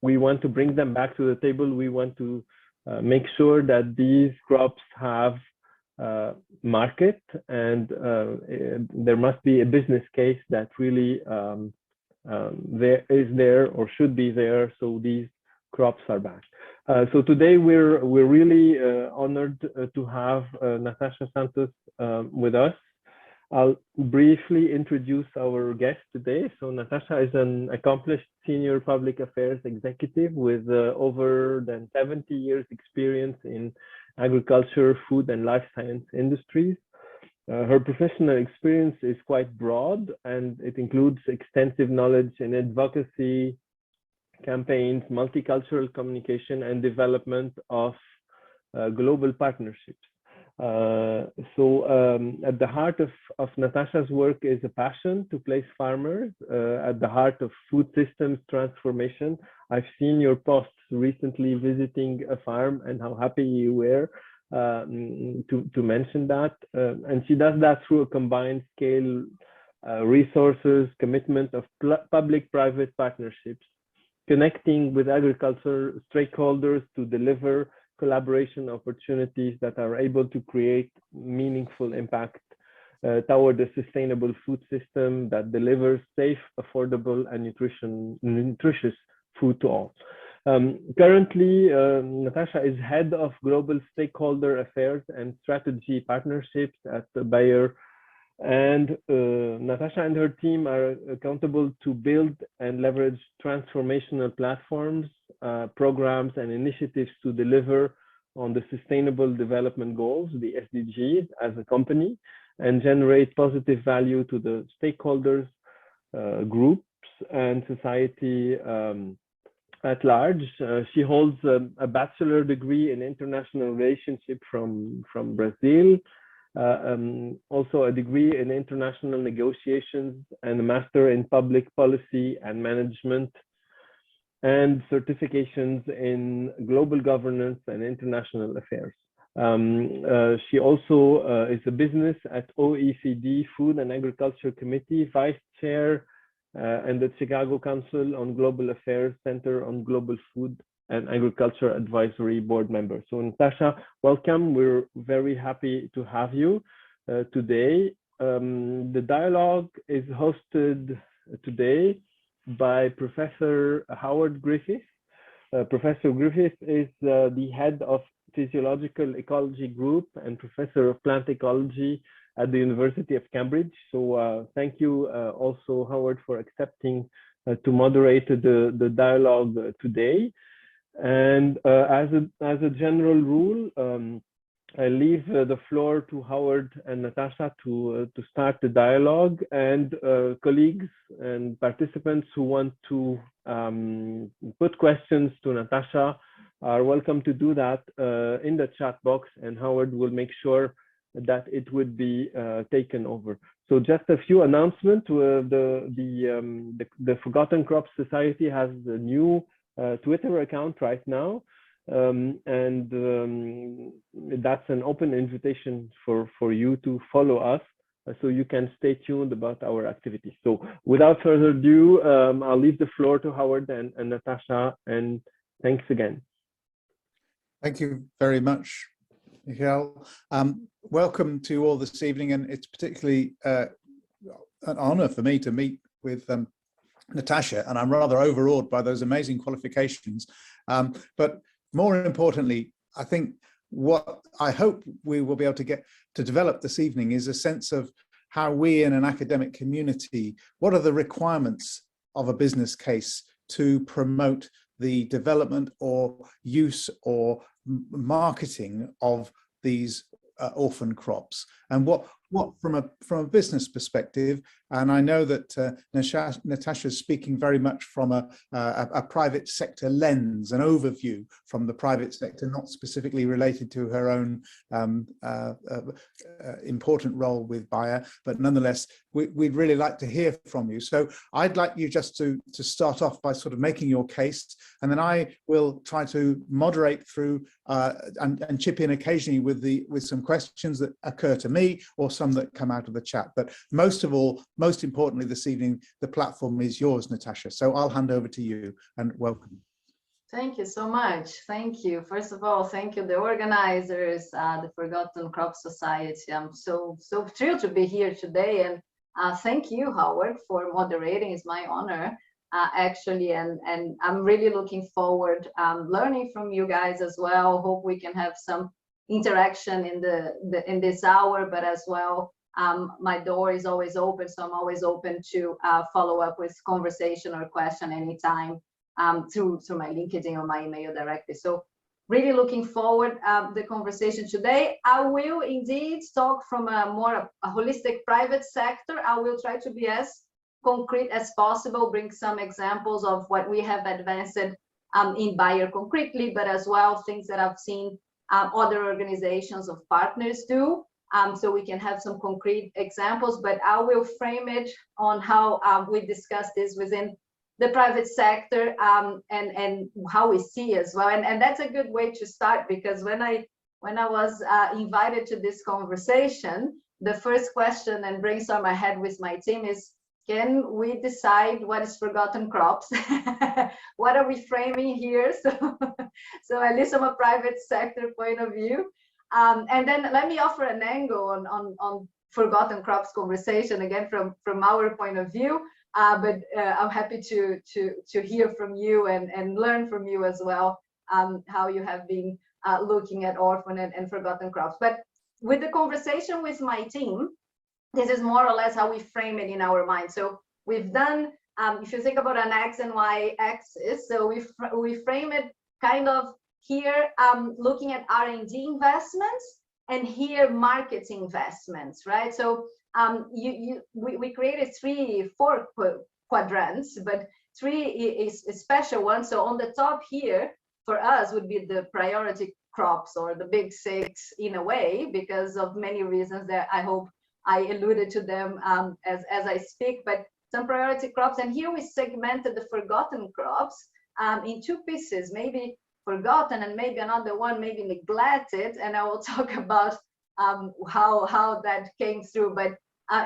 we want to bring them back to the table. We want to make sure that these crops have market, and there must be a business case that really there or should be there, so these crops are back. So today we're really honored to have Natasha Santos with us. I'll briefly introduce our guest today. So Natasha is an accomplished senior public affairs executive with over than 70 years experience in agriculture, food, and life science industries. Her professional experience is quite broad, and it includes extensive knowledge in advocacy, campaigns, multicultural communication, and development of global partnerships. At the heart of Natasha's work is a passion to place farmers at the heart of food systems transformation. I've seen your posts recently visiting a farm and how happy you were to mention that. And she does that through a combined scale resources, commitment of public-private partnerships, connecting with agriculture stakeholders to deliver collaboration opportunities that are able to create meaningful impact toward a sustainable food system that delivers safe, affordable, and nutritious food to all. Currently, Natasha is head of global stakeholder affairs and strategy partnerships at Bayer. And Natasha and her team are accountable to build and leverage transformational platforms, programs, and initiatives to deliver on the Sustainable Development Goals, the SDGs, as a company, and generate positive value to the stakeholders, groups, and society at large. She holds a bachelor degree in international relationship from Brazil, also a degree in international negotiations, and a master in public policy and management, and certifications in global governance and international affairs. She also is a business at OECD Food and Agriculture Committee, vice chair, and the Chicago Council on Global Affairs Center on Global Food and Agriculture Advisory Board member. So Natasha, welcome. We're very happy to have you today. The dialogue is hosted today by Professor Howard Griffith. Professor Griffith is the head of Physiological Ecology Group and Professor of Plant Ecology at the University of Cambridge. So thank you also, Howard, for accepting to moderate the dialogue today. And as a general rule, I leave the floor to Howard and Natasha to start the dialogue, and colleagues and participants who want to put questions to Natasha are welcome to do that in the chat box, and Howard will make sure that it would be taken over. So just a few announcements. The Forgotten Crops Society has a new Twitter account right now, and that's an open invitation for you to follow us, so you can stay tuned about our activities. So without further ado, I'll leave the floor to Howard and Natasha, and thanks again. Thank you very much, Michael. Welcome to all this evening, and it's particularly an honor for me to meet with Natasha, and I'm rather overawed by those amazing qualifications. But more importantly, I think what I hope we will be able to get to develop this evening is a sense of how we in an academic community, what are the requirements of a business case to promote the development or use or marketing of these orphan crops, and what from a business perspective. And I know that Natasha is speaking very much from a private sector lens, an overview from the private sector, not specifically related to her own important role with Bayer, but nonetheless, we'd really like to hear from you. So I'd like you just to start off by sort of making your case, and then I will try to moderate through and chip in occasionally with some questions that occur to me or some that come out of the chat. But most of all, most importantly this evening, the platform is yours, Natasha. So I'll hand over to you, and welcome. Thank you so much. Thank you. First of all, thank you, the organizers, the Forgotten Crop Society. I'm so thrilled to be here today, and thank you, Howard, for moderating. It's my honor, actually, and I'm really looking forward learning from you guys as well. Hope we can have some interaction in this hour, but as well, my door is always open, so I'm always open to follow up with conversation or question anytime. Through my LinkedIn or my email directly. So really looking forward the conversation today. I will indeed talk from a holistic private sector. I will try to be as concrete as possible, bring some examples of what we have advanced in Bayer concretely, but as well things that I've seen other organizations of partners do. So we can have some concrete examples, but I will frame it on how we discuss this within the private sector and how we see as well. And that's a good way to start, because when I was invited to this conversation, the first question and brainstorm I had with my team is, can we decide what is forgotten crops? What are we framing here? So at least from a private sector point of view. And then let me offer an angle on forgotten crops conversation, again, from our point of view. But I'm happy to hear from you and learn from you as well, how you have been looking at orphan and forgotten crops. But with the conversation with my team, this is more or less how we frame it in our mind. So we've done, if you think about an X and Y axis, so we frame it kind of here, looking at R&D investments, and here marketing investments, right? So we created 4 quadrants, but 3 is a special one. So on the top here for us would be the priority crops, or the big 6 in a way, because of many reasons that I hope I alluded to them as I speak, but some priority crops. And here we segmented the forgotten crops in 2 pieces, maybe forgotten and maybe another one maybe neglected, and I will talk about how that came through. But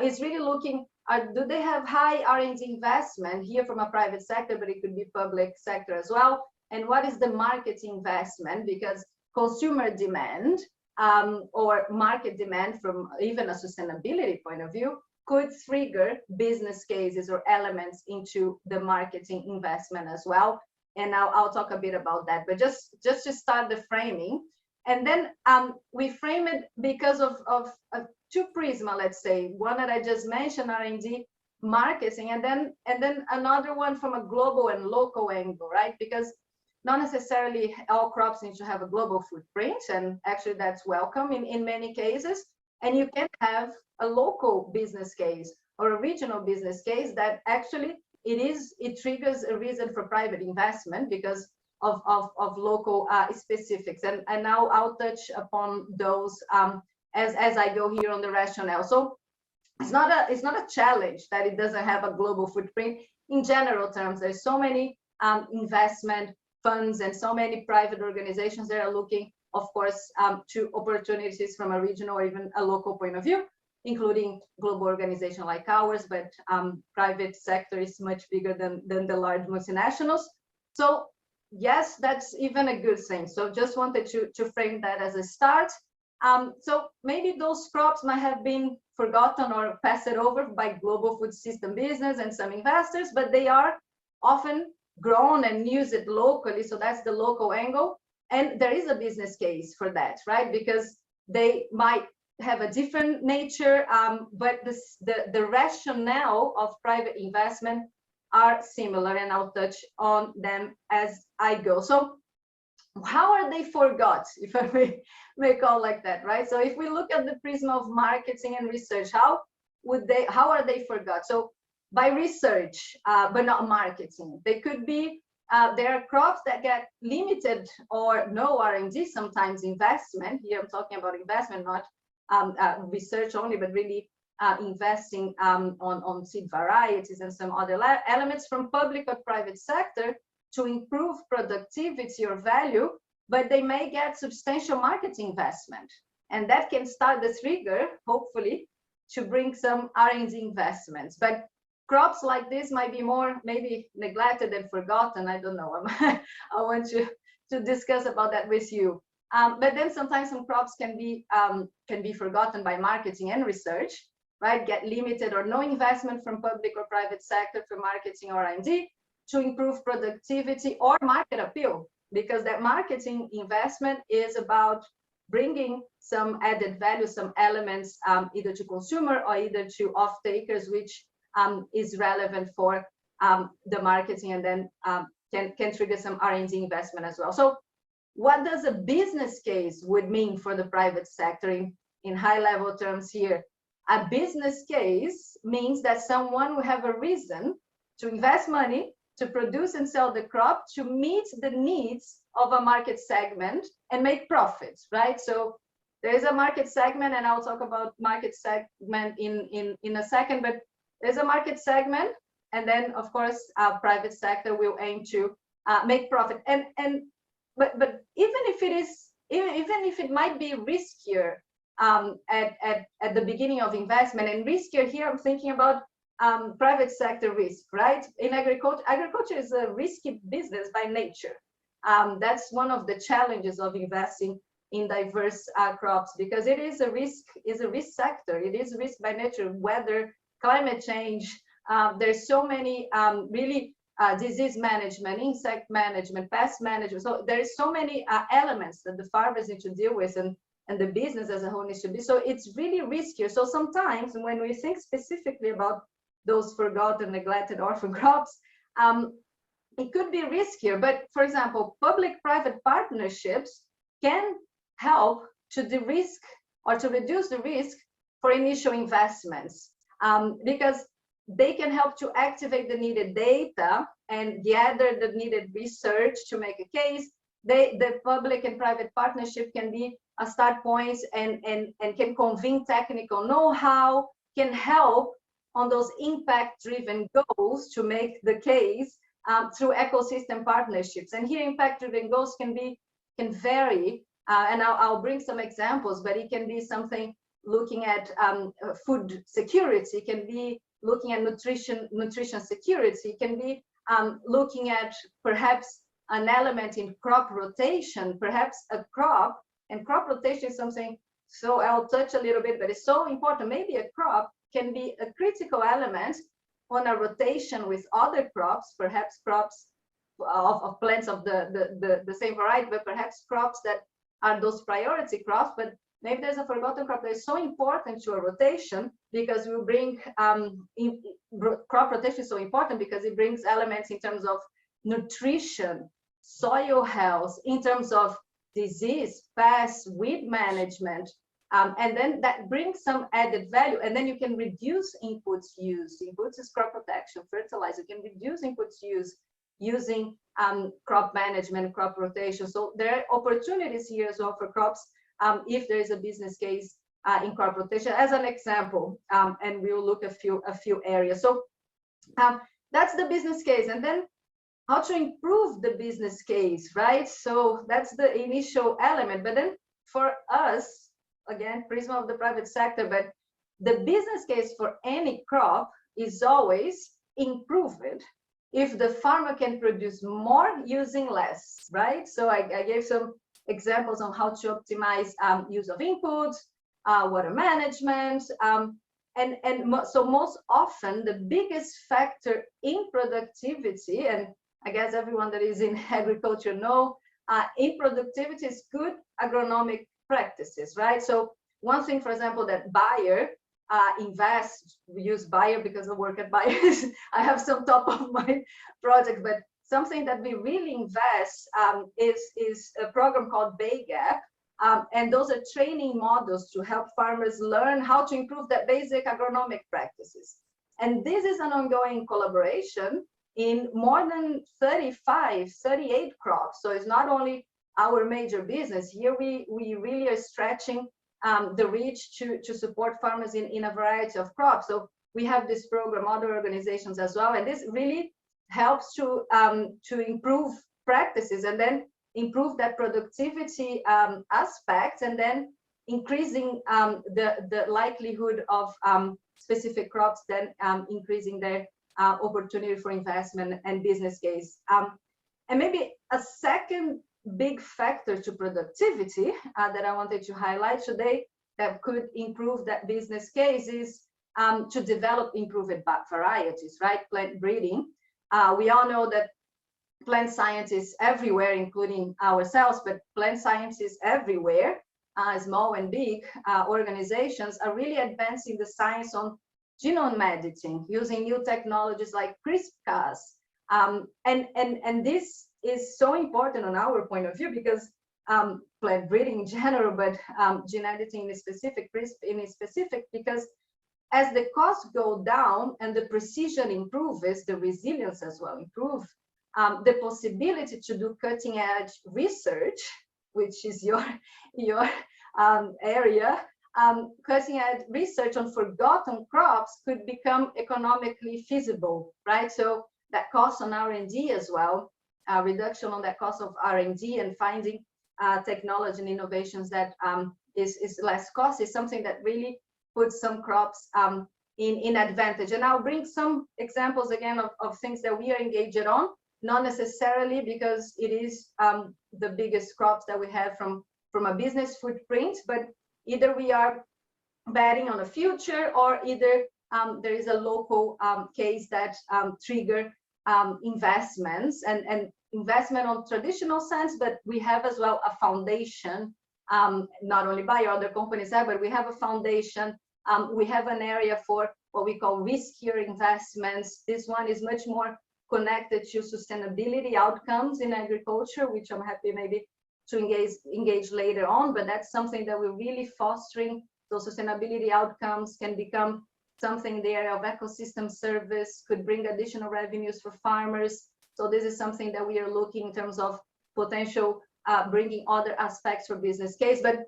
it's really looking at, do they have high R&D investment here from a private sector, but it could be public sector as well, and what is the marketing investment, because consumer demand or market demand from even a sustainability point of view could trigger business cases or elements into the marketing investment as well. And I'll talk a bit about that, but just to start the framing. And then we frame it because of 2 prisma, let's say, one that I just mentioned, R&D, marketing, and then another one from a global and local angle, right? Because not necessarily all crops need to have a global footprint, and actually that's welcome in many cases. And you can have a local business case or a regional business case that actually it triggers a reason for private investment because of local specifics. And now I'll touch upon those as I go here on the rationale. So it's not a challenge that it doesn't have a global footprint. In general terms, there's so many investment funds and so many private organizations that are looking, of course, to opportunities from a regional or even a local point of view, including global organization like ours, but private sector is much bigger than the large multinationals. So yes, that's even a good thing. So just wanted to frame that as a start. So maybe those crops might have been forgotten or passed over by global food system business and some investors, but they are often grown and used locally. So that's the local angle. And there is a business case for that, right? Because they might have a different nature, but the rationale of private investment are similar, and I'll touch on them as I go. So how are they forgot, if I may call like that, right? So if we look at the prism of marketing and research, how are they forgot? So by research, but not marketing. They could be, there are crops that get limited or no R&D, sometimes investment. Here I'm talking about investment, not research only, but really investing on seed varieties and some other elements from public or private sector to improve productivity or value, but they may get substantial marketing investment. And that can start the trigger, hopefully, to bring some R&D investments. But crops like this might be more maybe neglected and forgotten. I don't know. I want to discuss about that with you. But then sometimes some crops can be forgotten by marketing and research, right? Get limited or no investment from public or private sector for marketing or R&D to improve productivity or market appeal, because that marketing investment is about bringing some added value, some elements either to consumer or either to off-takers, which is relevant for the marketing, and then can trigger some R&D investment as well. So what does a business case would mean for the private sector in high level terms here? A business case means that someone will have a reason to invest money to produce and sell the crop to meet the needs of a market segment and make profits, right? So there is a market segment, and I'll talk about market segment in a second, but there's a market segment, and then of course our private sector will aim to make profit. But even if it might be riskier at the beginning of investment, and riskier here, I'm thinking about private sector risk, right? In agriculture is a risky business by nature. That's one of the challenges of investing in diverse crops, because it is a risk sector. It is risk by nature, weather, climate change. There's so many really disease management, insect management, pest management. So there's so many elements that the farmers need to deal with, and the business as a whole needs to be. So it's really riskier. So sometimes when we think specifically about those forgotten, neglected, orphan crops, it could be riskier. But for example, public-private partnerships can help to de-risk or to reduce the risk for initial investments, because they can help to activate the needed data and gather the needed research to make a case. The public and private partnership can be a start point and can convene technical know-how, can help on those impact-driven goals to make the case through ecosystem partnerships. And here impact-driven goals can vary, and I'll bring some examples, but it can be something looking at food security, can be looking at nutrition security, can be looking at perhaps an element in crop rotation, perhaps a crop, and crop rotation is something, so I'll touch a little bit, but it's so important. Maybe a crop can be a critical element on a rotation with other crops, perhaps crops of plants of the same variety, but perhaps crops that are those priority crops. But maybe there's a forgotten crop that is so important to a rotation, because we bring crop rotation is so important because it brings elements in terms of nutrition, soil health, in terms of disease, pest, weed management, and then that brings some added value. And then you can reduce inputs used. Inputs is crop protection, fertilizer. You can reduce inputs used using crop management, crop rotation. So there are opportunities here as well for crops if there is a business case in crop rotation, as an example, and we'll look at a few areas. So that's the business case, and then how to improve the business case, right? So that's the initial element. But then for us, again, prism of the private sector, but the business case for any crop is always improved if the farmer can produce more using less, right? So I gave some examples on how to optimize use of inputs, water management, so most often the biggest factor in productivity, and I guess everyone that is in agriculture know, in productivity is good agronomic practices, right? So one thing, for example, that Bayer invests, we use Bayer because I work at Bayer, I have some top of my projects, but something that we really invest is a program called BayGap, and those are training models to help farmers learn how to improve their basic agronomic practices. And this is an ongoing collaboration in more than 38 crops. So it's not only our major business. Here we really are stretching the reach to support farmers in a variety of crops. So we have this program, other organizations as well, and this really helps to improve practices and then improve that productivity aspect, and then increasing the likelihood of specific crops, then increasing their opportunity for investment and business case. And maybe a second big factor to productivity that I wanted to highlight today that could improve that business case is to develop improved varieties, right? Plant breeding. We all know that plant scientists everywhere, including ourselves, but plant scientists everywhere, small and big organizations, are really advancing the science on genome editing using new technologies like CRISPR-Cas. And this is so important on our point of view because plant breeding in general, but gene editing in specific, CRISPR in specific, because as the costs go down and the precision improves, the resilience as well improves. The possibility to do cutting edge research, which is your area, cutting edge research on forgotten crops could become economically feasible, right? So that cost on R&D as well, reduction on that cost of R&D and finding technology and innovations that is less cost is something that really puts some crops in advantage. And I'll bring some examples again of things that we are engaged on, not necessarily because it is the biggest crops that we have from a business footprint, but either we are betting on the future or either there is a local case that trigger investments and investment on traditional sense, but we have as well a foundation, not only by other companies have, but we have a foundation. We have an area for what we call riskier investments. This one is much more connected to sustainability outcomes in agriculture, which I'm happy maybe to engage later on, but that's something that we're really fostering. Those sustainability outcomes can become something in the area of ecosystem service, could bring additional revenues for farmers. So this is something that we are looking in terms of potential bringing other aspects for business case. But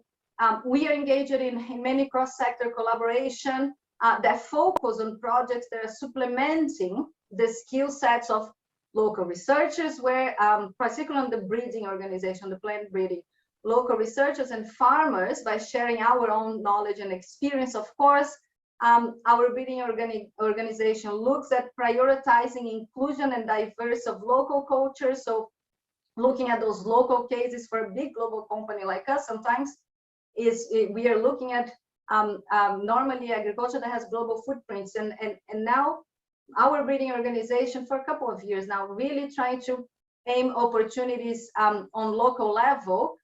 we are engaged in many cross-sector collaboration that focus on projects that are supplementing the skill sets of local researchers, where particularly on the breeding organization, the plant breeding, local researchers and farmers, by sharing our own knowledge and experience, of course, our breeding organization looks at prioritizing inclusion and diverse of local cultures. So looking at those local cases for a big global company like us, sometimes we are looking at normally agriculture that has global footprints, and now our breeding organization for a couple of years now really trying to aim opportunities on local level,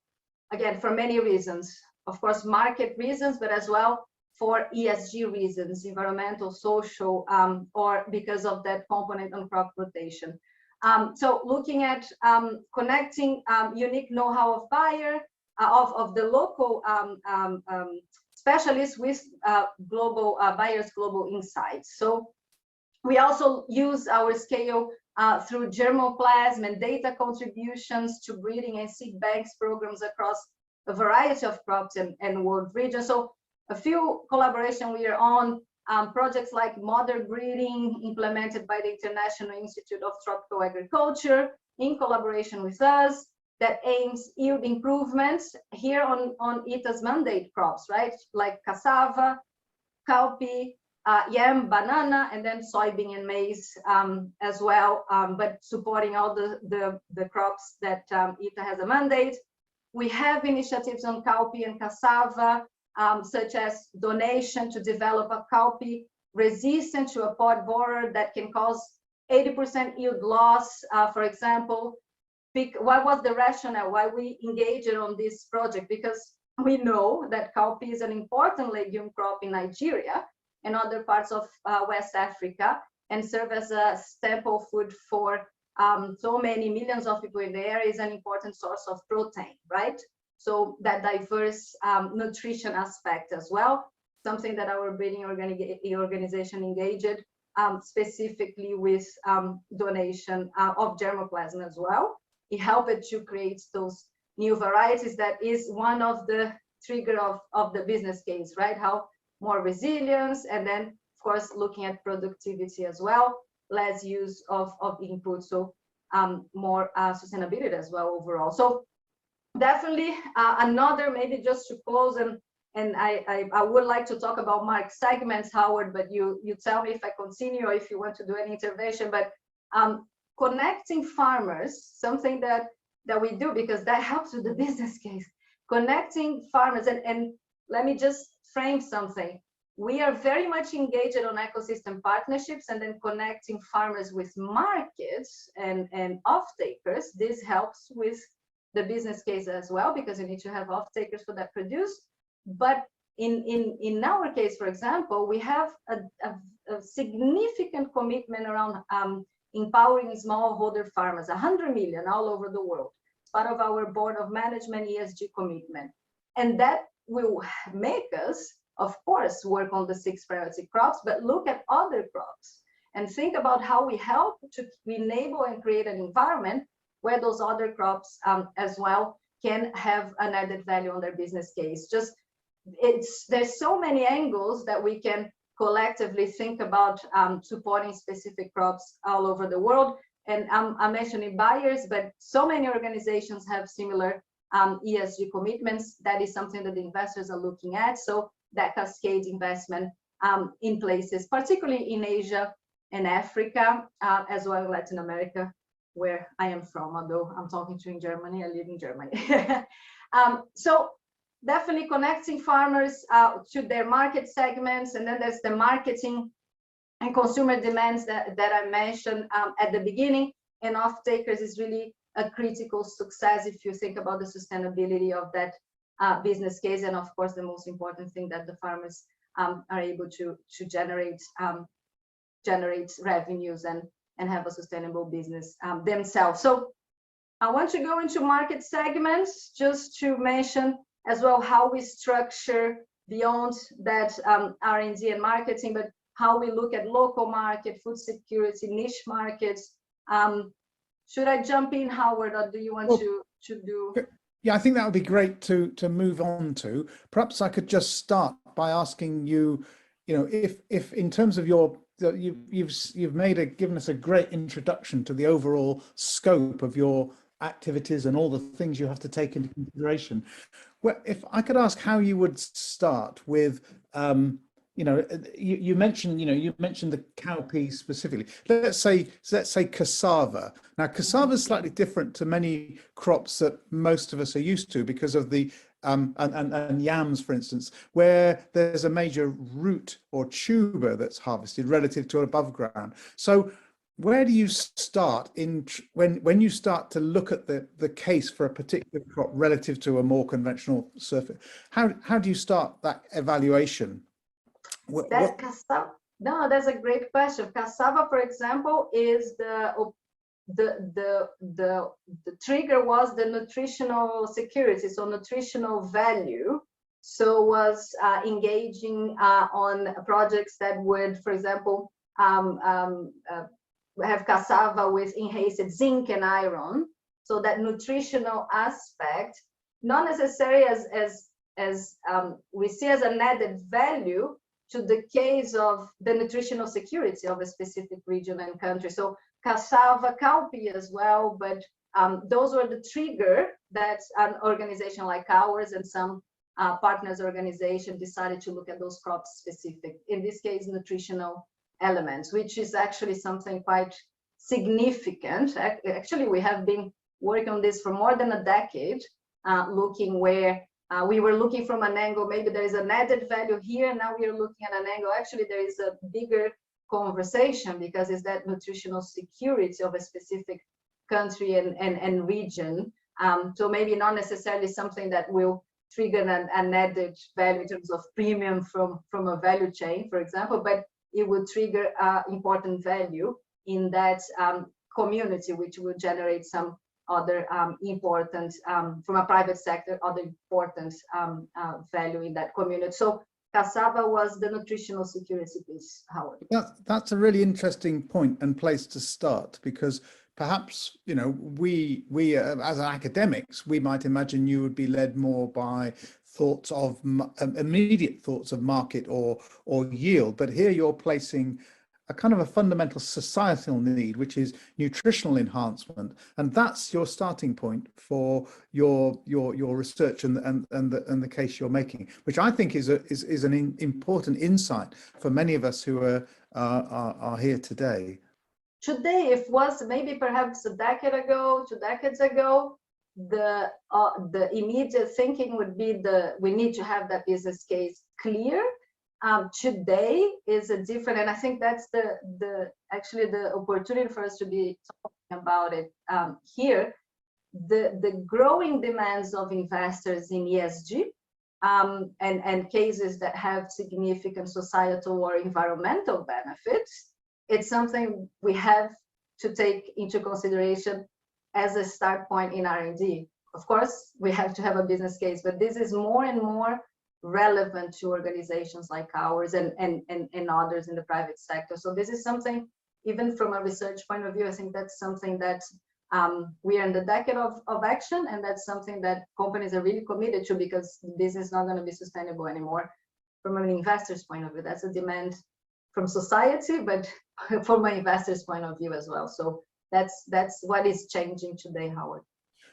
again, for many reasons, of course, market reasons, but as well for ESG reasons, environmental, social, or because of that component on crop rotation. So looking at connecting unique know-how of buyer, of the local specialists with global buyers, global insights. So we also use our scale through germplasm and data contributions to breeding and seed banks programs across a variety of crops and world regions. So a few collaboration we are on, projects like mother breeding implemented by the International Institute of Tropical Agriculture in collaboration with us, that aims yield improvements here on ITA's mandate crops, right? Like cassava, cowpea, yam, banana, and then soybean and maize as well, but supporting all the crops that ITA has a mandate. We have initiatives on cowpea and cassava, such as donation to develop a cowpea resistant to a pod borer that can cause 80% yield loss, for example. What was the rationale why we engaged on this project? Because we know that cowpea is an important legume crop in Nigeria and other parts of West Africa, and serve as a staple food for so many millions of people in the area, is an important source of protein, right? So that diverse nutrition aspect as well, something that our breeding organization engaged specifically with donation of germplasm as well. It helped to create those new varieties. That is one of the trigger of the business case, right? How more resilience, and then of course looking at productivity as well, less use of input, so more sustainability as well overall. So definitely another, maybe just to close and I would like to talk about market segments, Howard, but you tell me if I continue or if you want to do an intervention. But connecting farmers, something that we do because that helps with the business case. Connecting farmers, and let me just frame something. We are very much engaged on ecosystem partnerships and then connecting farmers with markets and off-takers. This helps with the business case as well, because you need to have off-takers for that produce. But in our case, for example, we have a significant commitment around empowering smallholder farmers, 100 million all over the world, part of our board of management ESG commitment. And that will make us, of course, work on the 6 priority crops, but look at other crops and think about how we help to enable and create an environment where those other crops as well can have an added value on their business case. There's so many angles that we can collectively think about supporting specific crops all over the world. And I'm mentioning buyers, but so many organizations have similar ESG commitments. That is something that the investors are looking at. So that cascade investment in places, particularly in Asia and Africa, as well as Latin America, where I am from, although I'm talking to you in Germany, I live in Germany. So definitely connecting farmers to their market segments. And then there's the marketing and consumer demands that I mentioned at the beginning. And off-takers is really a critical success if you think about the sustainability of that business case. And of course, the most important thing that the farmers are able to generate revenues and have a sustainable business themselves. So I want to go into market segments just to mention as well how we structure beyond that R&D and marketing, but how we look at local market, food security, niche markets. Should I jump in, Howard, or do you want to do? Yeah, I think that would be great to move on to. Perhaps I could just start by asking you, if in terms of you've given us a great introduction to the overall scope of your activities and all the things you have to take into consideration. Well, if I could ask how you would start with, you mentioned the cowpea specifically. Let's say cassava. Now, cassava is slightly different to many crops that most of us are used to because of the and yams, for instance, where there's a major root or tuber that's harvested relative to above ground. So where do you start when you start to look at the case for a particular crop relative to a more conventional surface? How do you start that evaluation? Cassava. No, that's a great question. Cassava, for example, is the trigger was the nutritional security, so nutritional value. So was engaging on projects that would, for example, have cassava with enhanced zinc and iron. So that nutritional aspect, not necessarily as we see as an added value to the case of the nutritional security of a specific region and country. So cassava, cowpea as well, but those were the trigger that an organization like ours and some partners organization decided to look at those crops specific, in this case, nutritional elements, which is actually something quite significant. Actually, we have been working on this for more than a decade, looking where we were looking from an angle, maybe there is an added value here, now we are looking at an angle, actually there is a bigger conversation because it's that nutritional security of a specific country and region. So maybe not necessarily something that will trigger an added value in terms of premium from a value chain, for example, but it would trigger important value in that community, which would generate some other important, from a private sector, other important value in that community. So cassava was the nutritional security piece, Howard. That's a really interesting point and place to start, because perhaps, we as academics, we might imagine you would be led more by thoughts of immediate thoughts of market or yield, but here you're placing kind of a fundamental societal need, which is nutritional enhancement, and that's your starting point for your research and the case you're making, which I think is an important insight for many of us who are here today. Today, if was maybe perhaps a decade ago, 2 decades ago, the immediate thinking would be we need to have that business case clear. Today is a different, and I think that's actually the opportunity for us to be talking about it here. The growing demands of investors in ESG and cases that have significant societal or environmental benefits. It's something we have to take into consideration as a start point in R&D. Of course, we have to have a business case, but this is more and more relevant to organizations like ours and others in the private sector. So this is something, even from a research point of view, I think that's something that we are in the decade of action, and that's something that companies are really committed to, because this is not going to be sustainable anymore from an investor's point of view. That's a demand from society, but from an investor's point of view as well. So that's what is changing today, Howard.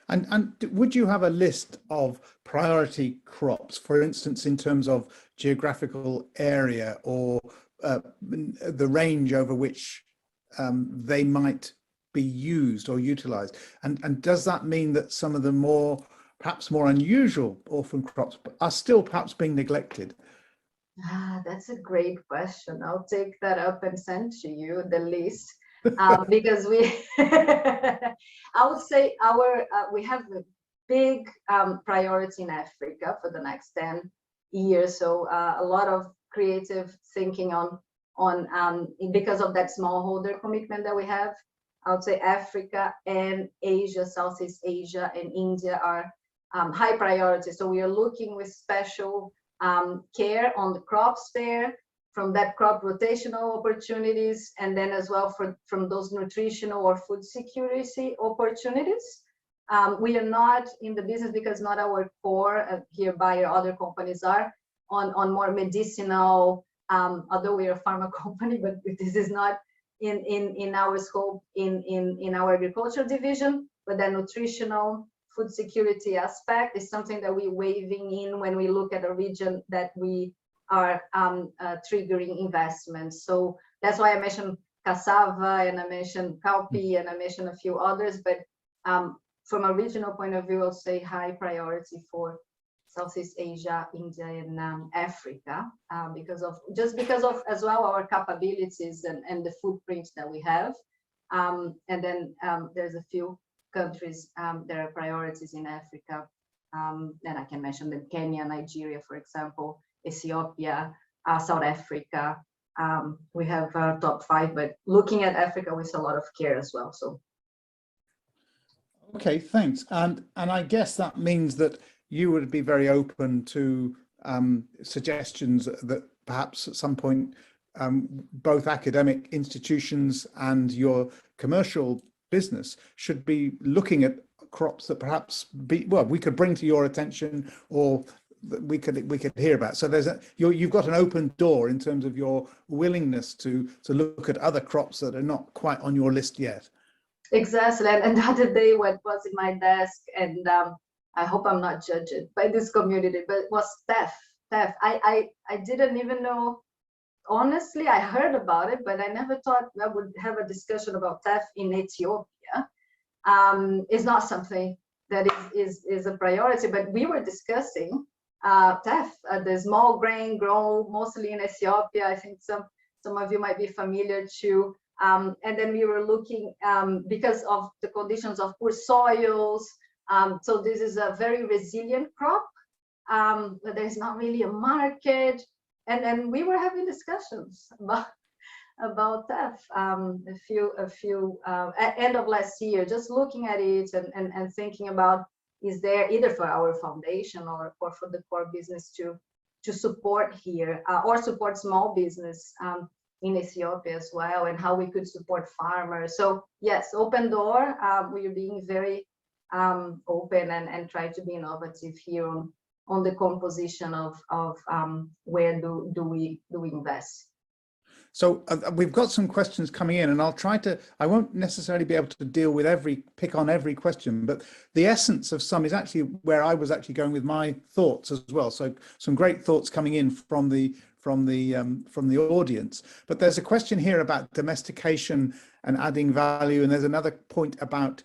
And would you have a list of priority crops, for instance, in terms of geographical area or the range over which they might be used or utilized? And does that mean that some of the perhaps more unusual orphan crops are still perhaps being neglected? That's a great question. I'll take that up and send to you the list. Because I would say we have a big priority in Africa for the next 10 years. So a lot of creative thinking on because of that smallholder commitment that we have. I would say Africa and Asia, Southeast Asia and India are high priority. So we are looking with special care on the crops there, from that crop rotational opportunities, and then as well from those nutritional or food security opportunities. We are not in the business, because not our core here. Bayer, other companies are on more medicinal, although we are a pharma company, but this is not in our scope in our agriculture division. But the nutritional food security aspect is something that we're waving in when we look at a region that we are triggering investments. So that's why I mentioned cassava, and I mentioned cowpea, and I mentioned a few others. But from a regional point of view, I'll say high priority for Southeast Asia, India, and Africa, because of as well our capabilities and the footprint that we have. And then there's a few countries that are priorities in Africa, and I can mention them: Kenya, Nigeria, for example, Ethiopia, South Africa. We have top 5, but looking at Africa with a lot of care as well. So, okay, thanks. And I guess that means that you would be very open to suggestions that perhaps at some point both academic institutions and your commercial business should be looking at crops that perhaps we could bring to your attention, or we could hear about. So you've got an open door in terms of your willingness to look at other crops that are not quite on your list yet. Exactly. And the other day, what was in my desk, and I hope I'm not judged by this community, but it was teff. I didn't even know. Honestly, I heard about it, but I never thought I would have a discussion about teff in Ethiopia. It's not something that is a priority, but we were discussing teff, the small grain grown mostly in Ethiopia. I think some of you might be familiar too. And then we were looking because of the conditions of poor soils. So this is a very resilient crop, but there's not really a market. And we were having discussions about teff a few end of last year, just looking at it and thinking about, is there either for our foundation or for the core business to support here, or support small business in Ethiopia as well, and how we could support farmers. So yes, open door. We are being very open and try to be innovative here on the composition of where do we invest. So we've got some questions coming in, and I'll try to, I won't necessarily be able to deal with pick on every question, but the essence of some is actually where I was actually going with my thoughts as well. So some great thoughts coming in from the audience. But there's a question here about domestication and adding value, and there's another point about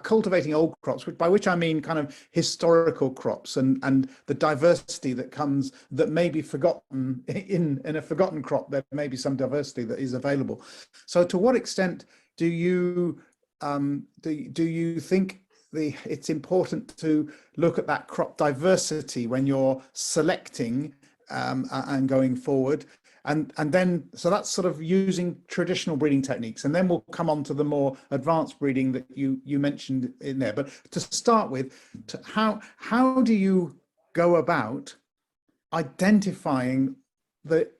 cultivating old crops, by which I mean kind of historical crops and the diversity that comes, that may be forgotten in a forgotten crop. There may be some diversity that is available. So to what extent do you think it's important to look at that crop diversity when you're selecting and going forward? And then, so that's sort of using traditional breeding techniques, and then we'll come on to the more advanced breeding that you mentioned in there. But to start with, how do you go about identifying the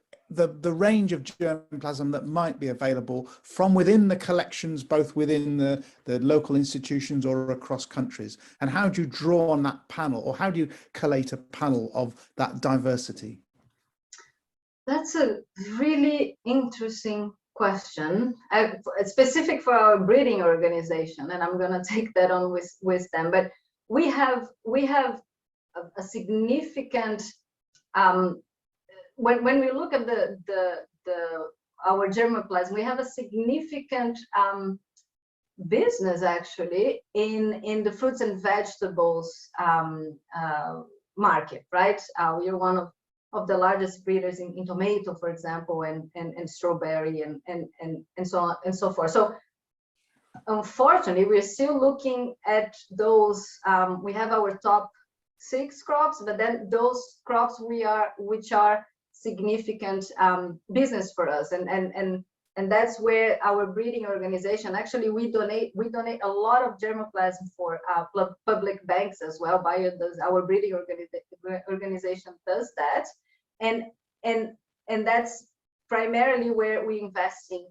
range of germplasm that might be available from within the collections, both within the local institutions or across countries? And how do you draw on that panel, or how do you collate a panel of that diversity? That's a really interesting question, specific for our breeding organization, and I'm going to take that on with them. But we have a significant when we look at our germplasm, we have a significant business actually in the fruits and vegetables market, right? We are one of the largest breeders in tomato, for example, and strawberry and so on and so forth. So unfortunately, we're still looking at those. We have our top 6 crops, but then those crops which are significant business for us, and that's where our breeding organization, actually we donate a lot of germplasm for public banks as well. Our breeding organization does that, and that's primarily where we're investing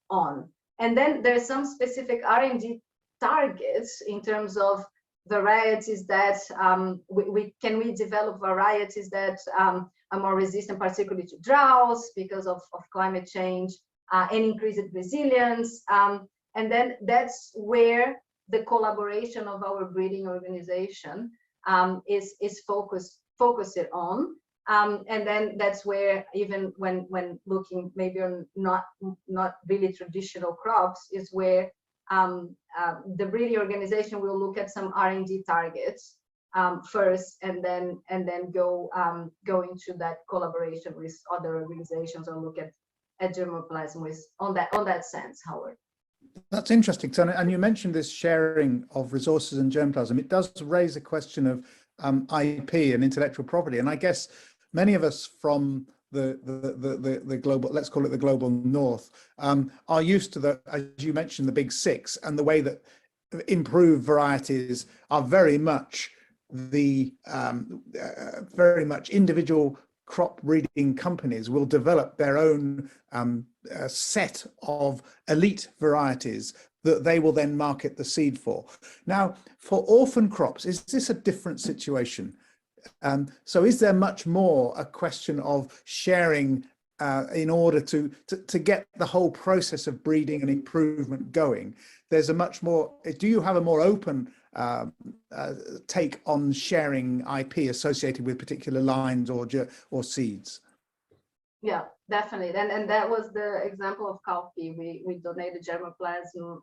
on. And then there's some specific R&D targets in terms of varieties that we develop varieties that are more resistant, particularly to droughts because of climate change, and increased resilience. And then that's where the collaboration of our breeding organization is focused on. And then that's where, even when looking maybe on not really traditional crops, is where the breeding organization will look at some R&D targets first, and then go into that collaboration with other organizations, or look at germplasm on that sense, Howard. That's interesting. So, and you mentioned this sharing of resources and germplasm. It does raise a question of IP and intellectual property, and I guess many of us from the global, let's call it the global north, are used to as you mentioned, the big 6, and the way that improved varieties are very much very much individual crop breeding companies will develop their own set of elite varieties that they will then market the seed for. Now, for orphan crops, is this a different situation? So is there much more a question of sharing in order to get the whole process of breeding and improvement going? There's a much more, do you have a more open take on sharing IP associated with particular lines or seeds? Yeah, definitely. And that was the example of cowpea. We donated germplasm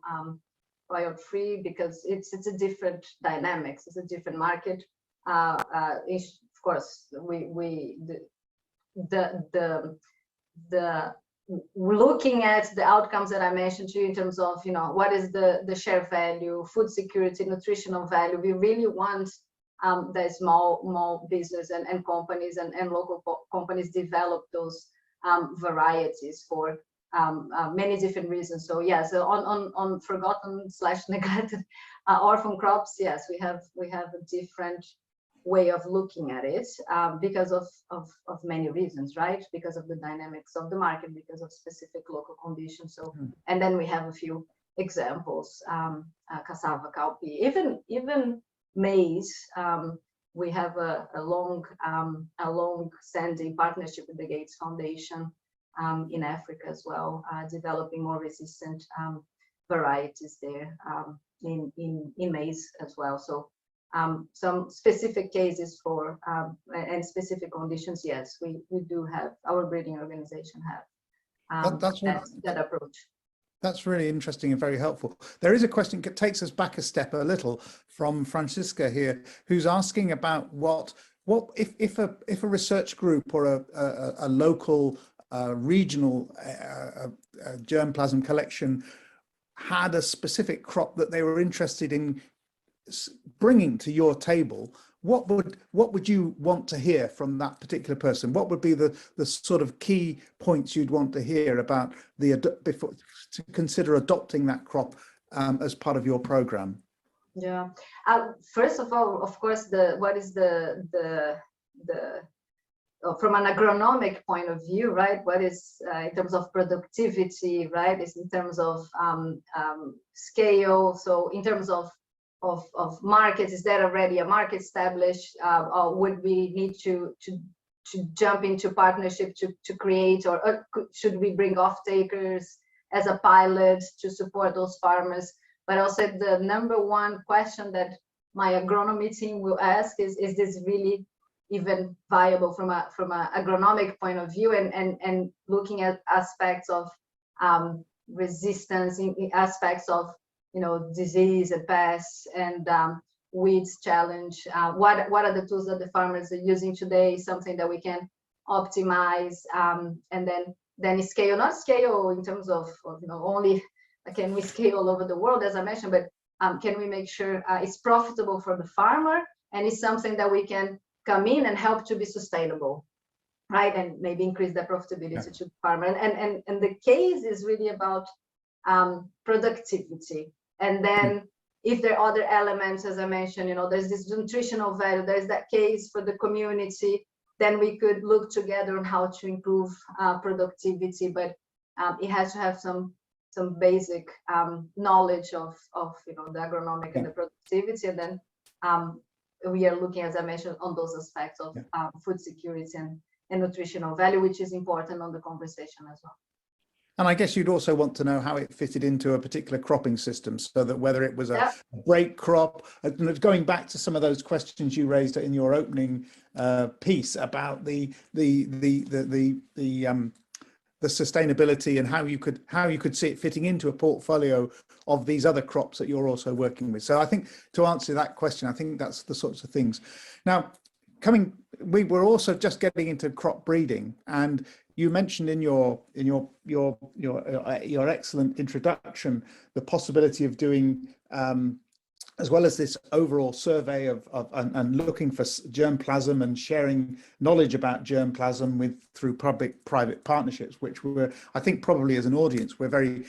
oil-free because it's a different dynamics. It's a different market. Of course, looking at the outcomes that I mentioned to you in terms of, what is the share value, food security, nutritional value. We really want the small business and companies and local companies develop those varieties for many different reasons. So yeah, so on forgotten/neglected orphan crops, yes, we have a different way of looking at it because of many reasons, right? Because of the dynamics of the market, because of specific local conditions. So, and then we have a few examples: cassava, cowpea, even maize. We have a long-standing partnership with the Gates Foundation in Africa as well, developing more resistant varieties there in maize as well. So some specific cases for and specific conditions, yes, we do have, our breeding organization have that approach. That's really interesting and very helpful. There is a question that takes us back a step a little from Francisca here, who's asking about what if a research group or a local regional germplasm collection had a specific crop that they were interested in bringing to your table, what would you want to hear from that particular person? What would be the sort of key points you'd want to hear about before to consider adopting that crop as part of your program? Yeah, first of all, of course, what is the from an agronomic point of view, right? What is in terms of productivity, right? Is in terms of scale. So in terms of markets, is there already a market established, or would we need to jump into partnership to create, or should we bring off-takers as a pilot to support those farmers? But also the number one question that my agronomy team will ask is this really even viable from a agronomic point of view, and looking at aspects of resistance, in aspects of disease and pests and weeds challenge. What are the tools that the farmers are using today? Something that we can optimize, and then scale, not scale in terms of only can we scale all over the world, as I mentioned, but can we make sure it's profitable for the farmer, and it's something that we can come in and help to be sustainable, right? And maybe increase the profitability to the farmer. And the case is really about productivity. And then if there are other elements, as I mentioned, there's this nutritional value, there's that case for the community, then we could look together on how to improve productivity. But it has to have some basic knowledge of the agronomic and the productivity. And then we are looking, as I mentioned, on those aspects of food security and nutritional value, which is important on the conversation as well. And I guess you'd also want to know how it fitted into a particular cropping system, so that whether it was a break crop, going back to some of those questions you raised in your opening piece about the sustainability and how you could see it fitting into a portfolio of these other crops that you're also working with. So I think to answer that question, I think that's the sorts of things. Now, we were also just getting into crop breeding, and you mentioned in your excellent introduction the possibility of doing, as well as this overall survey and looking for germplasm and sharing knowledge about germplasm through public-private partnerships, which I think probably as an audience, we're very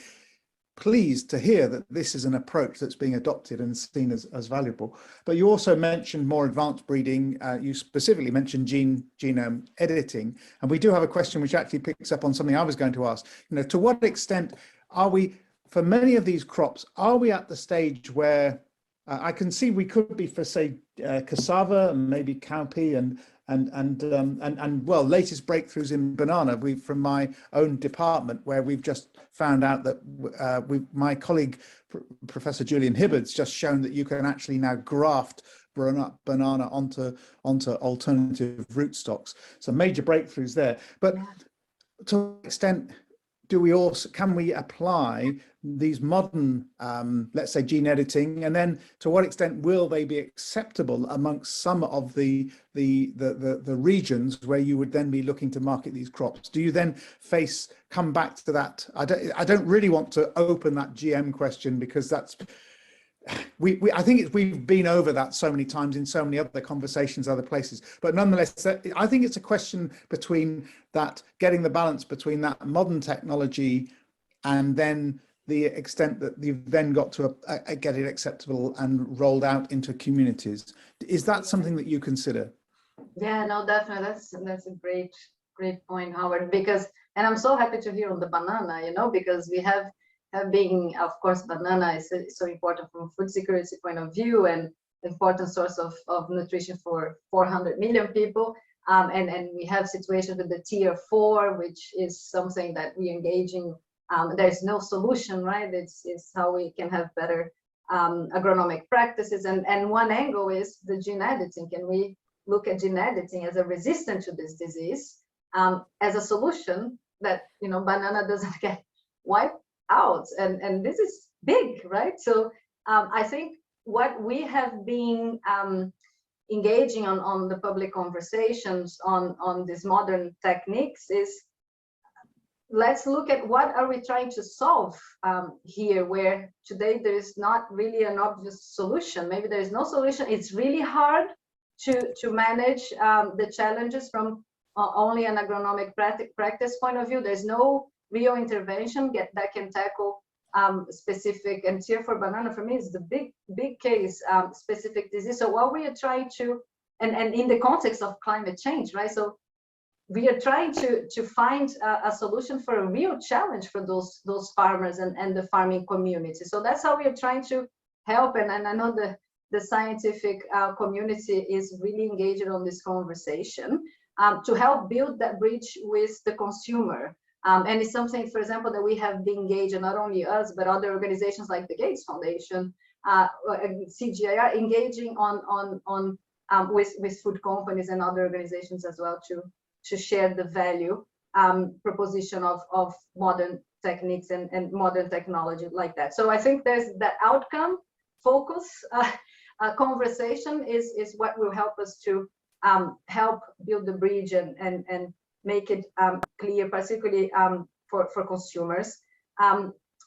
pleased to hear that this is an approach that's being adopted and seen as valuable. But you also mentioned more advanced breeding. You specifically mentioned genome editing, and we do have a question which actually picks up on something I was going to ask. To what extent are we, for many of these crops, are we at the stage where I can see we could be for, say, cassava and maybe cowpea and well, latest breakthroughs in banana, from my own department, where we've just found out that my colleague Professor Julian Hibbard's just shown that you can actually now graft banana onto alternative rootstocks. So major breakthroughs there. But to what extent can we apply these modern, let's say, gene editing, and then to what extent will they be acceptable amongst some of the regions where you would then be looking to market these crops? Do you then come back to that? I don't really want to open that GM question, because that's I think we've been over that so many times in so many other conversations, other places. But nonetheless, I think it's a question between that, getting the balance between that modern technology and then the extent that you've then got to get it acceptable and rolled out into communities. Is that something that you consider? Yeah, no, definitely. That's a great point, Howard, and I'm so happy to hear on the banana, because we have been, of course, banana is so important from food security point of view, and important source of nutrition for 400 million people. And we have situations with the tier 4, which is something that we engage in. There's no solution, right? It's how we can have better agronomic practices. And one angle is the gene editing. Can we look at gene editing as a resistance to this disease as a solution that, you know, banana doesn't get wiped out? And this is big, right? So I think what we have been engaging on the public conversations on these modern techniques is, let's look at what are we trying to solve here, where today there is not really an obvious solution. Maybe there is no solution. It's really hard to manage the challenges from only an agronomic practice point of view. There's no real intervention that can tackle specific, and tier 4 banana for me is the big case, specific disease. So what we are trying to, and in the context of climate change, right? So we are trying to find a solution for a real challenge for those farmers and the farming community. So that's how we are trying to help. And I know the scientific community is really engaged on this conversation to help build that bridge with the consumer. And it's something, for example, that we have been engaged, not only us, but other organizations like the Gates Foundation, CGIAR, engaging on with food companies and other organizations as well to share the value proposition of modern techniques and modern technology like that. So I think there's that outcome focus conversation is what will help us to help build the bridge and make it clear, particularly for consumers.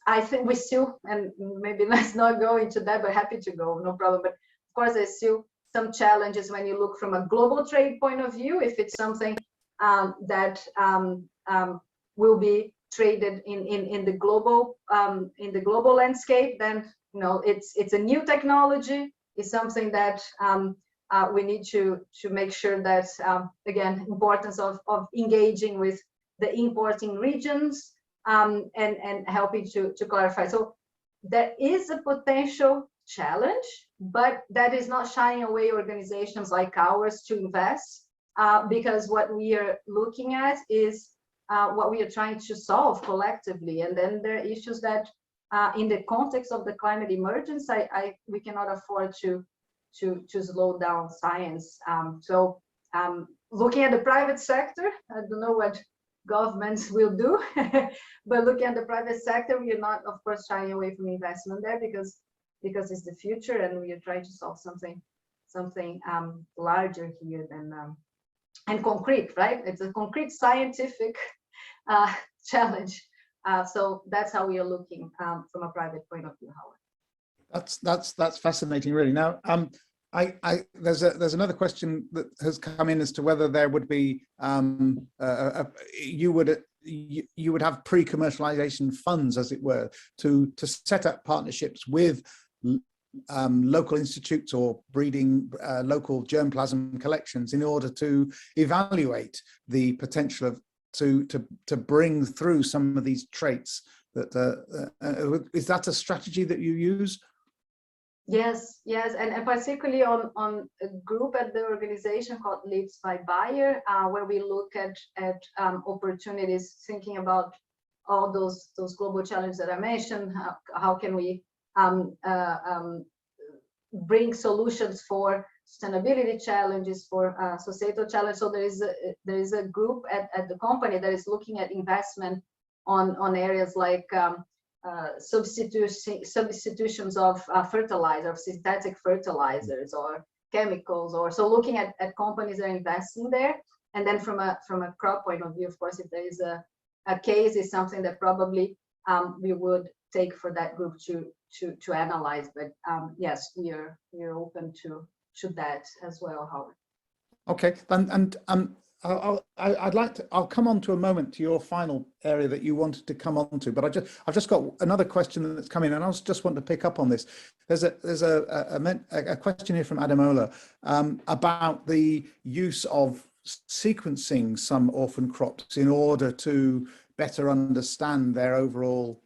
I think we still, and maybe let's not go into that, but happy to go, no problem. But of course, there's still some challenges when you look from a global trade point of view. If it's something that will be traded in the global landscape, then you know it's a new technology. It's something that we need to make sure that again, importance of engaging with the importing regions and helping to clarify. So there is a potential challenge, but that is not shying away organizations like ours to invest, because what we are looking at is what we are trying to solve collectively. And then there are issues that in the context of the climate emergence, we cannot afford to slow down science. So looking at the private sector, I don't know what governments will do, but looking at the private sector, we are not, of course, shying away from investment there because it's the future, and we are trying to solve something larger here than and concrete, right? It's a concrete scientific challenge. So that's how we are looking from a private point of view, Howard. That's fascinating, really. Now, there's another question that has come in as to whether there would be you would have pre-commercialization funds, as it were, to set up partnerships with local institutes or breeding local germplasm collections in order to evaluate the potential of to bring through some of these traits. That is that a strategy that you use? Yes, and particularly on a group at the organization called Leads by Bayer, where we look at opportunities, thinking about all those global challenges that I mentioned. How can we bring solutions for sustainability challenges, for societal challenges? So there is a group at the company that is looking at investment on areas like substitutions of fertilizer, of synthetic fertilizers or chemicals, or so looking at companies that are investing there. And then from a crop point of view, of course, if there is a case, is something that probably we would take for that group to analyze. But yes, we are open to that as well, Howard. Okay, and I'll come on to a moment to your final area that you wanted to come on to, but I've just got another question that's come in, and I just want to pick up on this. There's a question here from Adamola about the use of sequencing some orphan crops in order to better understand their overall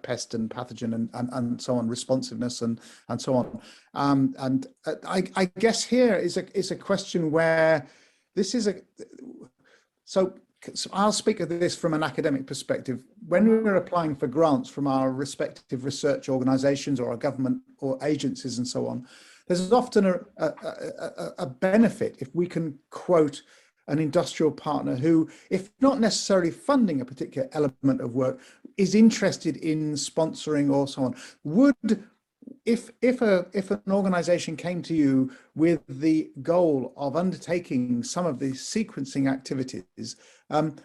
pest and pathogen and so on, responsiveness and so on. And I guess here is a question where this is so I'll speak of this from an academic perspective. When we're applying for grants from our respective research organizations or our government or agencies and so on, there's often a benefit if we can quote an industrial partner who, if not necessarily funding a particular element of work, is interested in sponsoring or so on. If an organization came to you with the goal of undertaking some of the sequencing activities,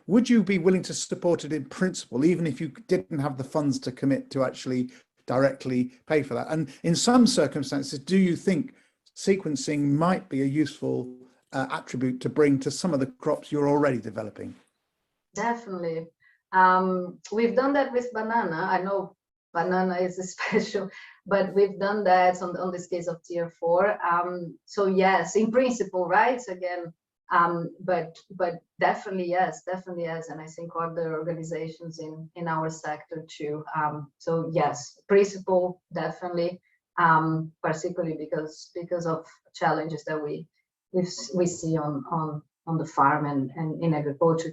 would you be willing to support it in principle, even if you didn't have the funds to commit to actually directly pay for that? And in some circumstances, do you think sequencing might be a useful attribute to bring to some of the crops you're already developing? Definitely. We've done that with banana. I know banana is special, but we've done that on this case of tier 4. So yes, in principle, right? Again, but definitely yes, and I think other organizations in our sector too. So yes, principle definitely, particularly because of challenges that we see on the farm and in agriculture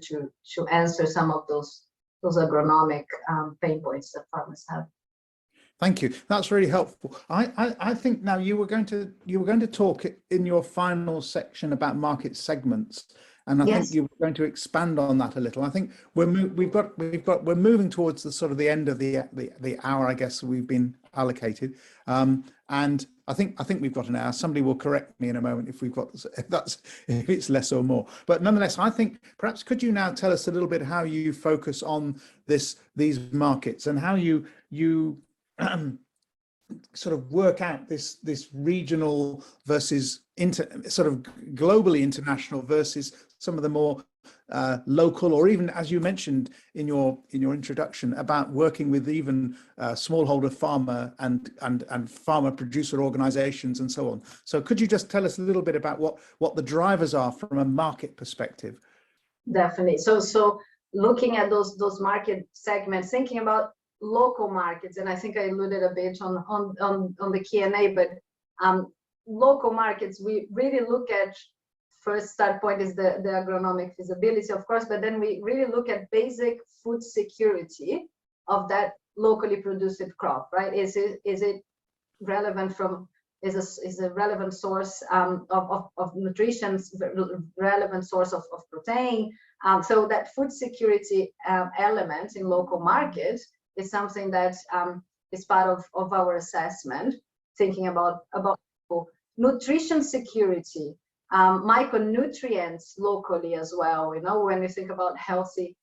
to answer some of those agronomic pain points that farmers have. Thank you. That's really helpful. I think now you were going to talk in your final section about market segments, and I think you were going to expand on that a little. I think we're moving towards the sort of the end of the hour, I guess, we've been allocated, and I think we've got an hour. Somebody will correct me in a moment if if it's less or more. But nonetheless, I think perhaps could you now tell us a little bit how you focus on these markets and how you sort of work out this regional versus sort of globally international versus some of the more local, or even, as you mentioned in your introduction, about working with even smallholder farmer and farmer producer organizations and so on. So could you just tell us a little bit about what the drivers are from a market perspective? Definitely. So looking at those market segments, thinking about local markets, and I think I alluded a bit on the Q&A, but local markets, we really look at, first start point is the agronomic feasibility, of course, but then we really look at basic food security of that locally produced crop, right? Is it relevant is a relevant source of nutrition, relevant source of protein? So that food security element in local markets is something that is part of our assessment, thinking about nutrition security, micronutrients locally as well. You know, when you think about healthy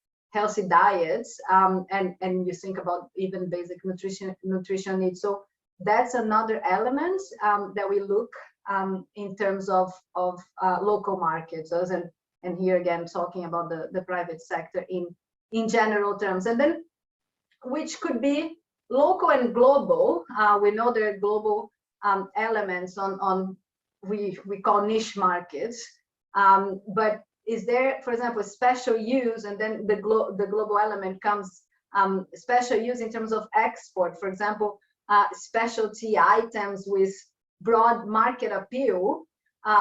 diets, and you think about even basic nutrition needs. So that's another element that we look in terms of local markets, and here again talking about the private sector in general terms, and then which could be local and global. We know there are global elements on we call niche markets, but is there, for example, special use, and then the global element comes special use in terms of export, for example, specialty items with broad market appeal,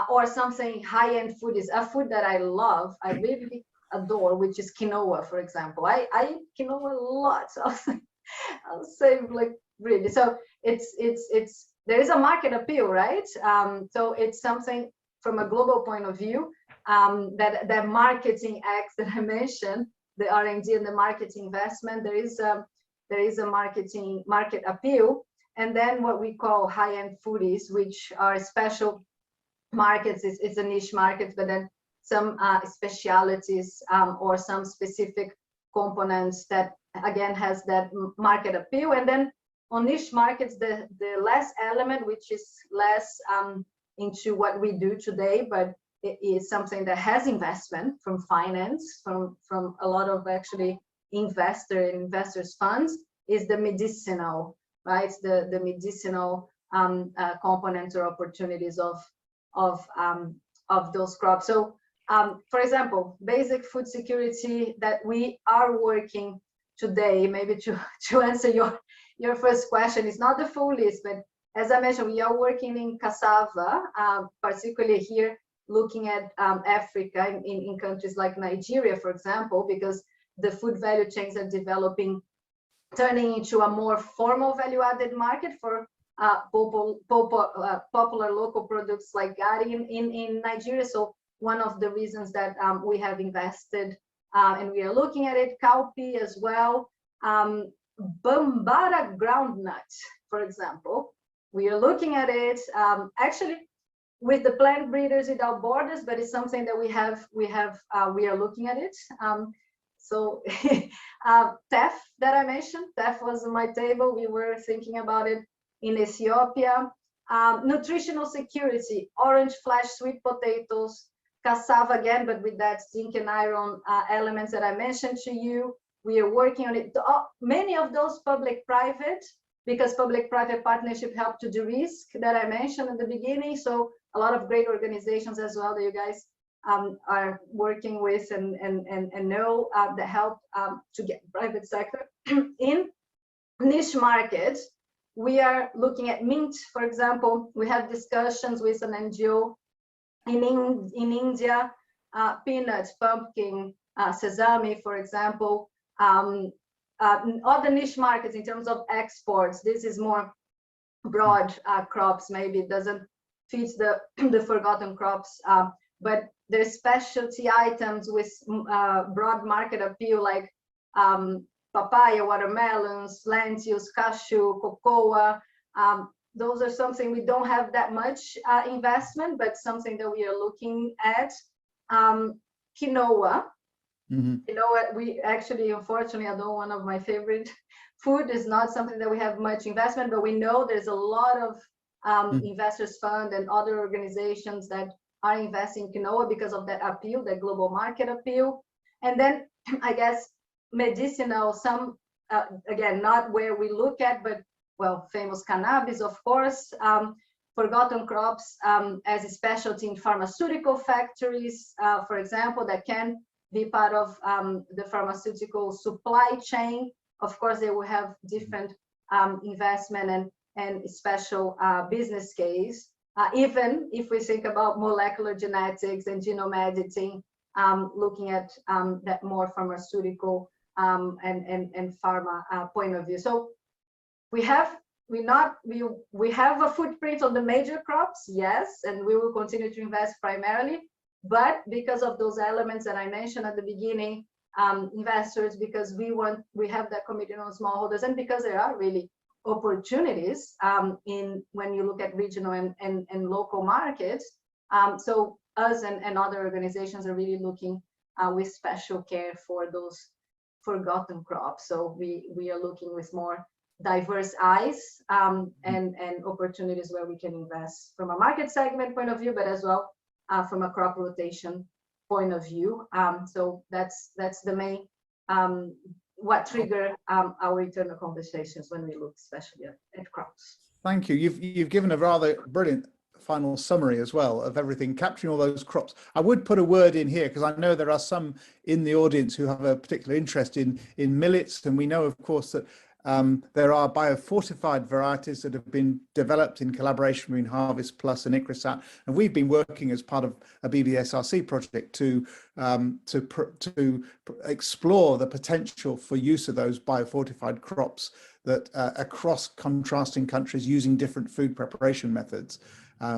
or something high-end food is a food that I love, I really adore, which is quinoa, for example. I eat quinoa a lot, so I'll say like really. So it's there is a market appeal, right? So it's something from a global point of view, that marketing acts that I mentioned, the R&D and the marketing investment, there is a market appeal, and then what we call high-end foodies, which are special markets. It's a niche market, but then some specialities or some specific components that again has that market appeal. And then on niche markets, the last element, which is less into what we do today, but it is something that has investment from finance, from a lot of actually investors funds, is the medicinal, right? The medicinal components or opportunities of those crops. So for example, basic food security that we are working today, maybe to answer your first question, is not the full list, but as I mentioned, we are working in cassava, particularly here looking at Africa in countries like Nigeria, for example, because the food value chains are developing, turning into a more formal value-added market for popular local products like gari in Nigeria. So one of the reasons that we have invested and we are looking at it, cowpea as well, Bambara groundnut, for example. We are looking at it actually with the Plant Breeders Without Borders, but it's something that we are looking at it. So teff that I mentioned, teff was on my table. We were thinking about it in Ethiopia. Nutritional security, orange flash sweet potatoes, cassava again, but with that zinc and iron elements that I mentioned to you. We are working on it. Many of those public-private, because public-private partnership help to de-risk that I mentioned at the beginning. So a lot of great organizations as well that you guys are working with and know that help to get private sector in niche markets. We are looking at mint, for example. We have discussions with an NGO in India, peanuts, pumpkin, sesame, for example. Other niche markets in terms of exports. This is more broad crops. Maybe it doesn't fit the forgotten crops, but there's specialty items with broad market appeal, like papaya, watermelons, lentils, cashew, cocoa. Those are something we don't have that much investment, but something that we are looking at. Quinoa. You know what, we actually, unfortunately, although one of my favorite food, is not something that we have much investment, but we know there's a lot of investors fund and other organizations that are investing in quinoa because of that appeal, that global market appeal. And then I guess medicinal, some again, not where we look at, but well, famous cannabis, of course, forgotten crops as a specialty in pharmaceutical factories, for example, that can be part of the pharmaceutical supply chain. Of course, they will have different investment and special business case. Even if we think about molecular genetics and genome editing, looking at that more pharmaceutical and pharma point of view. So we have a footprint on the major crops, yes, and we will continue to invest primarily. But because of those elements that I mentioned at the beginning, investors, because we have that commitment on smallholders, and because there are really opportunities when you look at regional and local markets. So us and other organizations are really looking with special care for those forgotten crops. So we are looking with more diverse eyes and opportunities where we can invest from a market segment point of view, but as well from a crop rotation point of view. So that's the main what trigger our internal conversations when we look especially at crops. Thank you. You've given a rather brilliant final summary as well of everything, capturing all those crops. I would put a word in here because I know there are some in the audience who have a particular interest in millets, and we know, of course, that there are biofortified varieties that have been developed in collaboration between Harvest Plus and ICRISAT, and we've been working as part of a BBSRC project to explore the potential for use of those biofortified crops that across contrasting countries using different food preparation methods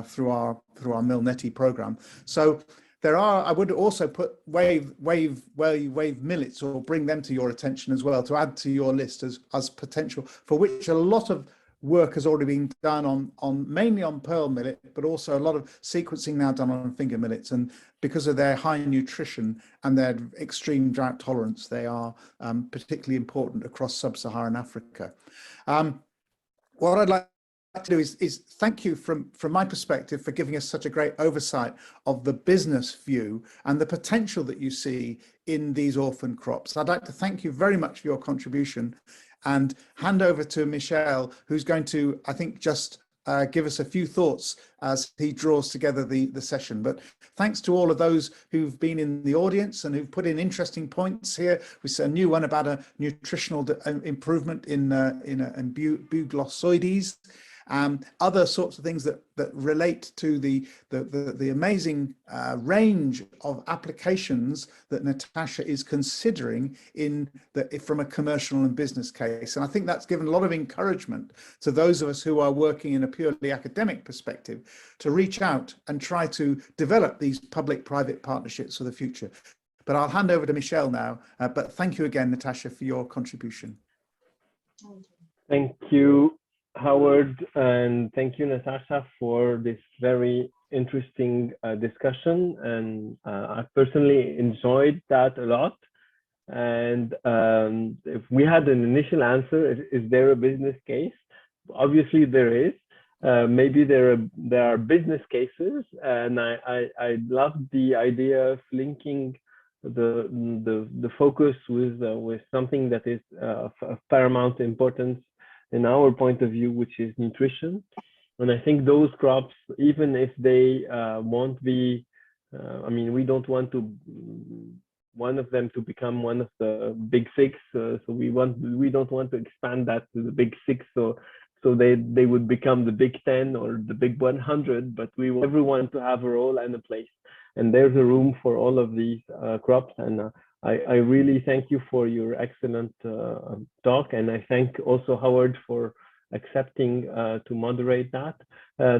through our Milneti program. So there are, I would also put wave millets, or bring them to your attention as well, to add to your list as potential, for which a lot of work has already been done on mainly on pearl millet, but also a lot of sequencing now done on finger millets. And because of their high nutrition and their extreme drought tolerance, they are particularly important across sub-Saharan Africa. What I'd like to do is thank you from my perspective for giving us such a great oversight of the business view and the potential that you see in these orphan crops. I'd like to thank you very much for your contribution and hand over to Michel, who's going to, I think, just give us a few thoughts as he draws together the session. But thanks to all of those who've been in the audience and who've put in interesting points here. We saw a new one about a nutritional improvement in buglossoides. other sorts of things that relate to the amazing range of applications that Natasha is considering from a commercial and business case. And I think that's given a lot of encouragement to those of us who are working in a purely academic perspective to reach out and try to develop these public-private partnerships for the future. But I'll hand over to Michelle now. But thank you again, Natasha, for your contribution. Thank you, Howard, and thank you, Natasha, for this very interesting discussion. And I personally enjoyed that a lot. And if we had an initial answer, is there a business case? Obviously, there is. Maybe there are business cases, and I love the idea of linking the focus with something that is of paramount importance in our point of view, which is nutrition. And I think those crops, even if they won't be, I mean, we don't want one of them to become one of the big six. So we don't want to expand that to the big six. So they would become the big 10 or the big 100, but we want everyone to have a role and a place. And there's a room for all of these crops. And I really thank you for your excellent talk. And I thank also Howard for accepting to moderate that.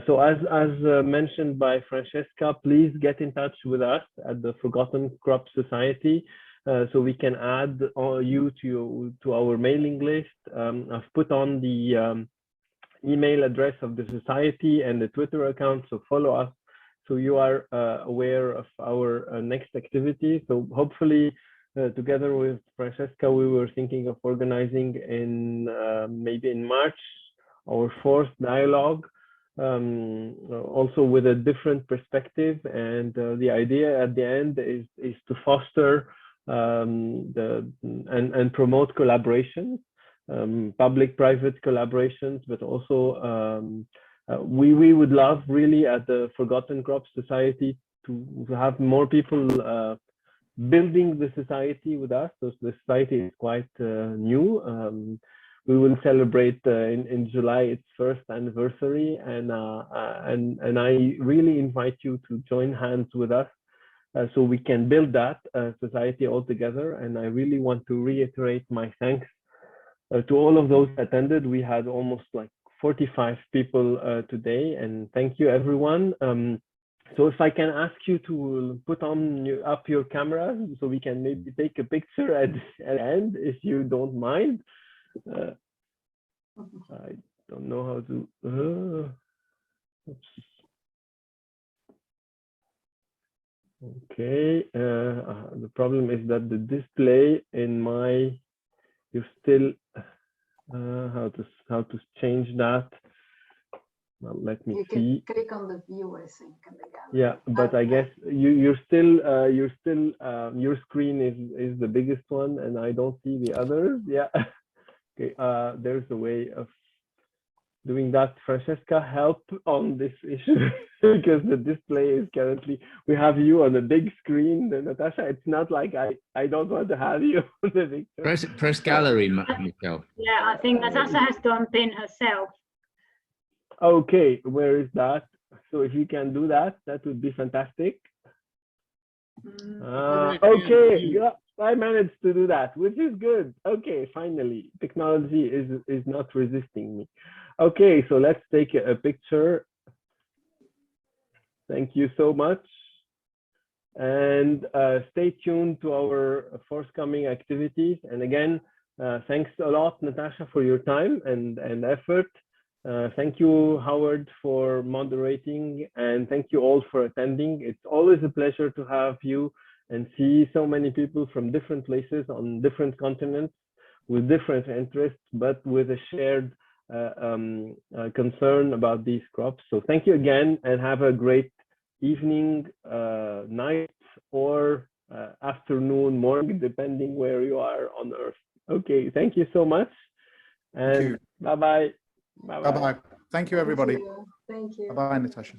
So as mentioned by Francesca, please get in touch with us at the Forgotten Crop Society so we can add you to our mailing list. I've put on the email address of the society and the Twitter account, so follow us so you are aware of our next activity. So hopefully together with Francesca, we were thinking of organizing maybe in March our fourth dialogue, also with a different perspective. And the idea at the end is to foster and promote collaborations, public-private collaborations, but also we would love really at the Forgotten Crops Society to have more people building the society with us. So the society is quite new. We will celebrate in July its first anniversary, and I really invite you to join hands with us so we can build that society all together. And I really want to reiterate my thanks to all of those attended. We had almost like 45 people today, and thank you everyone. So if I can ask you to put up your camera so we can maybe take a picture at the end, if you don't mind. I don't know how to. Oops. Okay. The problem is that the display in my, you still how to change that. Well, let me see. You can click on the view, I think. Yeah, but I guess you're still your screen is the biggest one, and I don't see the others. Yeah. Okay. There's a way of doing that. Francesca, help on this issue because the display is currently, we have you on a big screen. Natasha, it's not like I don't want to have you on the picture. Press gallery, Michelle. Yeah, I think Natasha has to unpin herself. Okay, where is that? So if you can do that, that would be fantastic. Okay, yeah, I managed to do that, which is good. Okay, finally, technology is not resisting me. Okay, so let's take a picture. Thank you so much. And stay tuned to our forthcoming activities. And again, thanks a lot, Natasha, for your time and effort. Thank you, Howard, for moderating, and thank you all for attending. It's always a pleasure to have you and see so many people from different places on different continents with different interests, but with a shared concern about these crops. So thank you again, and have a great evening, night, or afternoon, morning, depending where you are on Earth. Okay, thank you so much, and bye-bye. Bye-bye. Thank you, everybody. Thank you. Bye-bye, Natasha.